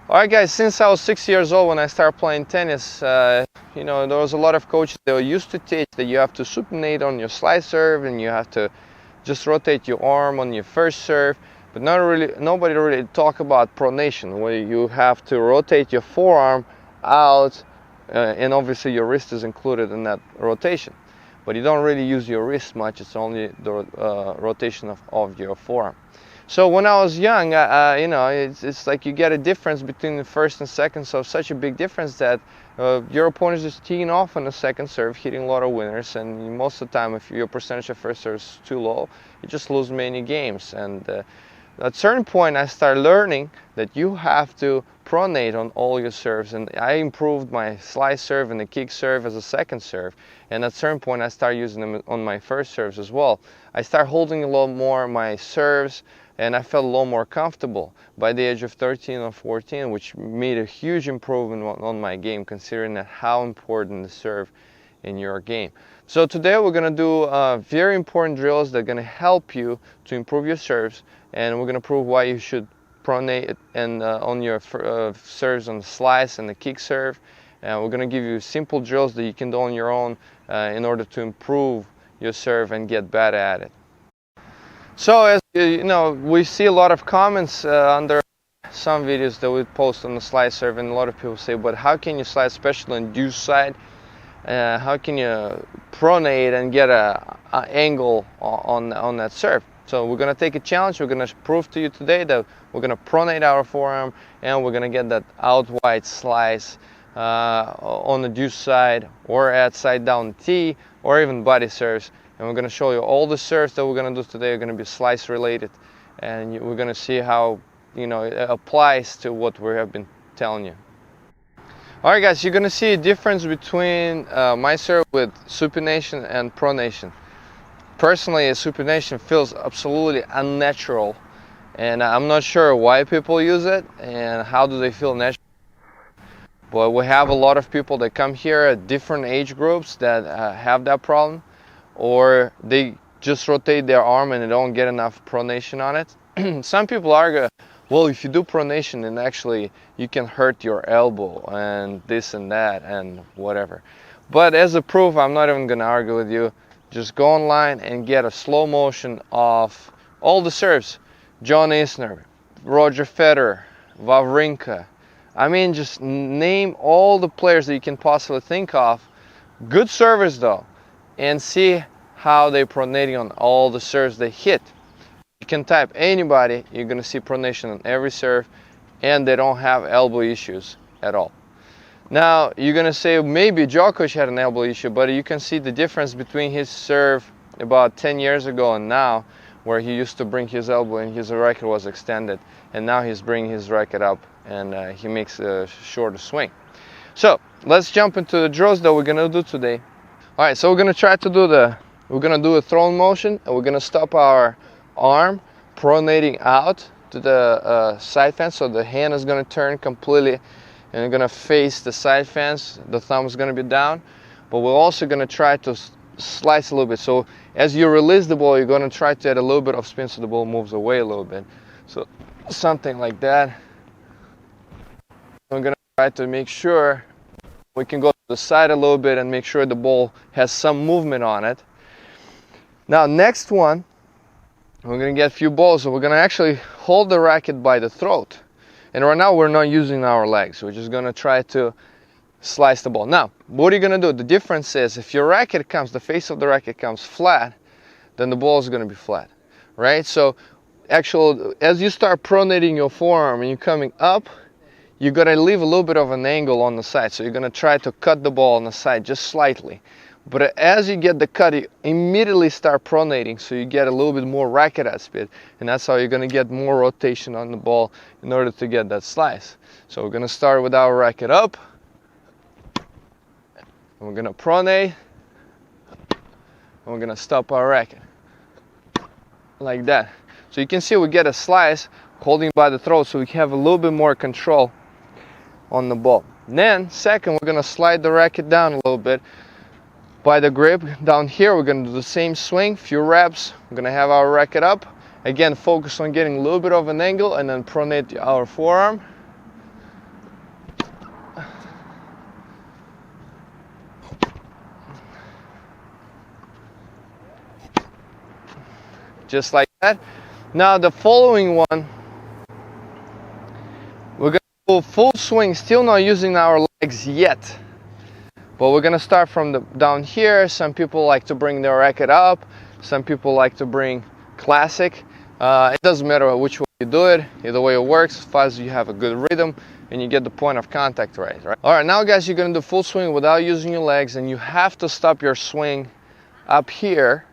Alright guys, since I was 6 years old when I started playing tennis, there was a lot of coaches that used to teach that you have to supinate on your slide serve and you have to just rotate your arm on your first serve, but nobody really talk about pronation, where you have to rotate your forearm out, and obviously your wrist is included in that rotation, but you don't really use your wrist much. It's only the rotation of your forearm. So when I was young, it's like you get a difference between the first and second, so such a big difference that your opponent is just teeing off on the second serve, hitting a lot of winners, and most of the time if your percentage of first serve is too low, you just lose many games. And at a certain point I started learning that you have to pronate on all your serves, and I improved my slide serve and the kick serve as a second serve, and at a certain point I started using them on my first serves as well. I started holding a lot more my serves, and I felt a lot more comfortable by the age of 13 or 14, which made a huge improvement on my game, considering that how important the serve in your game. So today we're going to do very important drills that are going to help you to improve your serves, and we're going to prove why you should pronate and on your serves on the slice and the kick serve. And we're going to give you simple drills that you can do on your own in order to improve your serve and get better at it. So as you know, we see a lot of comments under some videos that we post on the slide serve, and a lot of people say, but how can you slide, especially on deuce side? How can you pronate and get an angle on that serve? So we're going to take a challenge. We're going to prove to you today that we're going to pronate our forearm and we're going to get that out wide slice on the deuce side, or at side down tee, or even body serves. And we're going to show you all the serves that we're going to do today are going to be slice related, and we're going to see how it applies to what we have been telling you. Alright guys, you're going to see a difference between my serve with supination and pronation. Personally, a supination feels absolutely unnatural, and I'm not sure why people use it and how do they feel natural. But we have a lot of people that come here at different age groups that have that problem, or they just rotate their arm and they don't get enough pronation on it. Some people argue, well, if you do pronation, then actually you can hurt your elbow and this and that and whatever. But as a proof, I'm not even going to argue with you. Just go online and get a slow motion of all the serves. John Isner, Roger Federer, Wawrinka. I mean, just name all the players that you can possibly think of. Good servers though. And see how they're pronating on all the serves they hit. You can type anybody, you're going to see pronation on every serve, and they don't have elbow issues at all. Now you're going to say maybe Djokovic had an elbow issue, but you can see the difference between his serve about 10 years ago and now, where he used to bring his elbow and his racket was extended, and now he's bringing his racket up and he makes a shorter swing. So let's jump into the drills that we're going to do today. Alright, so we're going to try to do a throwing motion, and we're going to stop our arm pronating out to the side fence, so the hand is going to turn completely and you're going to face the side fence. The thumb is going to be down, but we're also going to try to slice a little bit. So as you release the ball, you're going to try to add a little bit of spin so the ball moves away a little bit. So something like that. We're going to try to make sure we can go to the side a little bit and make sure the ball has some movement on it. Now next one, we're going to get a few balls, so we're going to actually hold the racket by the throat. And right now we're not using our legs, we're just going to try to slice the ball. Now, what are you going to do? The difference is if your racket comes, the face of the racket comes flat, then the ball is going to be flat, right? So actually, as you start pronating your forearm and you're coming up, you're going to leave a little bit of an angle on the side. So you're going to try to cut the ball on the side just slightly. But as you get the cut, you immediately start pronating, so you get a little bit more racket head speed, and that's how you're going to get more rotation on the ball in order to get that slice. So we're going to start with our racket up, and we're going to pronate, and we're going to stop our racket like that. So you can see we get a slice holding by the throat, so we have a little bit more control on the ball. Then second, we're going to slide the racket down a little bit by the grip. Down here we're going to do the same swing, few reps. We're going to have our racket up, again focus on getting a little bit of an angle, and then pronate our forearm Just like that. Now the following one, we're gonna do full swing, still not using our legs yet. But we're gonna start from down here. Some people like to bring their racket up. Some people like to bring classic. It doesn't matter which way you do it. Either way it works, as far as you have a good rhythm and you get the point of contact right? All right, now guys, you're gonna do full swing without using your legs, and you have to stop your swing up here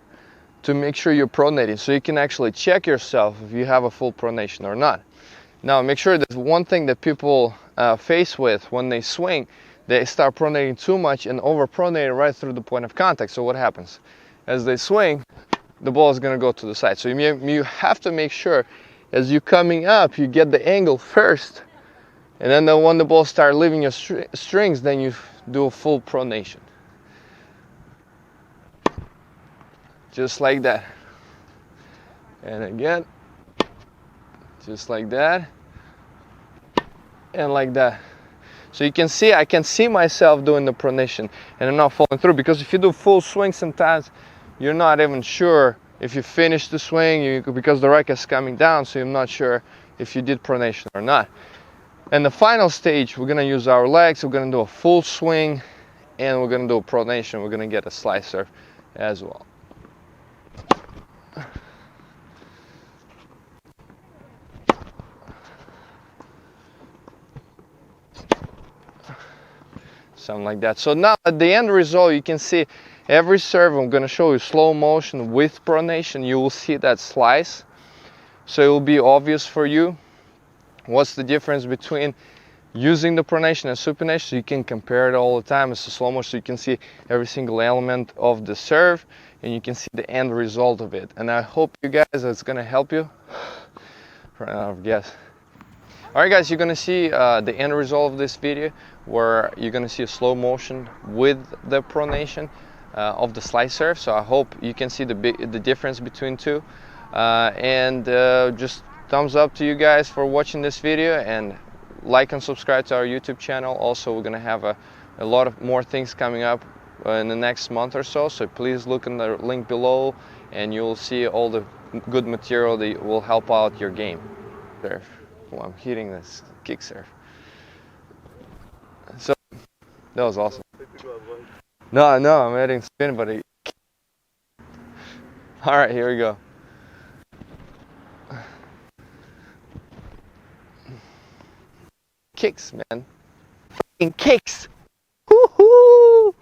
to make sure you're pronating, so you can actually check yourself if you have a full pronation or not. Now, make sure there's one thing that people face with when they swing. They start pronating too much and over pronating right through the point of contact. So what happens? As they swing, the ball is going to go to the side. So you have to make sure as you're coming up, you get the angle first. And then when the ball starts leaving your strings, then you do a full pronation. Just like that. And again, just like that. And like that. So you can see, I can see myself doing the pronation and I'm not falling through, because if you do full swing, sometimes you're not even sure if you finish the swing because the racket is coming down, so you're not sure if you did pronation or not. And the final stage, we're gonna use our legs, we're gonna do a full swing, and we're gonna do a pronation, we're gonna get a slice serve as well. Something like that. So now at the end result, you can see every serve. I'm going to show you slow motion with pronation. You will see that slice, so it will be obvious for you what's the difference between using the pronation and supination. So you can compare it all the time. It's a slow motion, so you can see every single element of the serve and you can see the end result of it. And I hope you guys, it's going to help you. Right out of gas. Alright guys, you're gonna see the end result of this video, where you're gonna see a slow motion with the pronation of the slice serve. So I hope you can see the difference between two. Just thumbs up to you guys for watching this video, and like and subscribe to our YouTube channel. Also, we're gonna have a lot of more things coming up in the next month or so. So please look in the link below and you'll see all the good material that will help out your game. There. Well, I'm hitting this kick serve. So that was awesome. No, I'm adding spin, but all right, here we go. Kicks, man. Fucking kicks.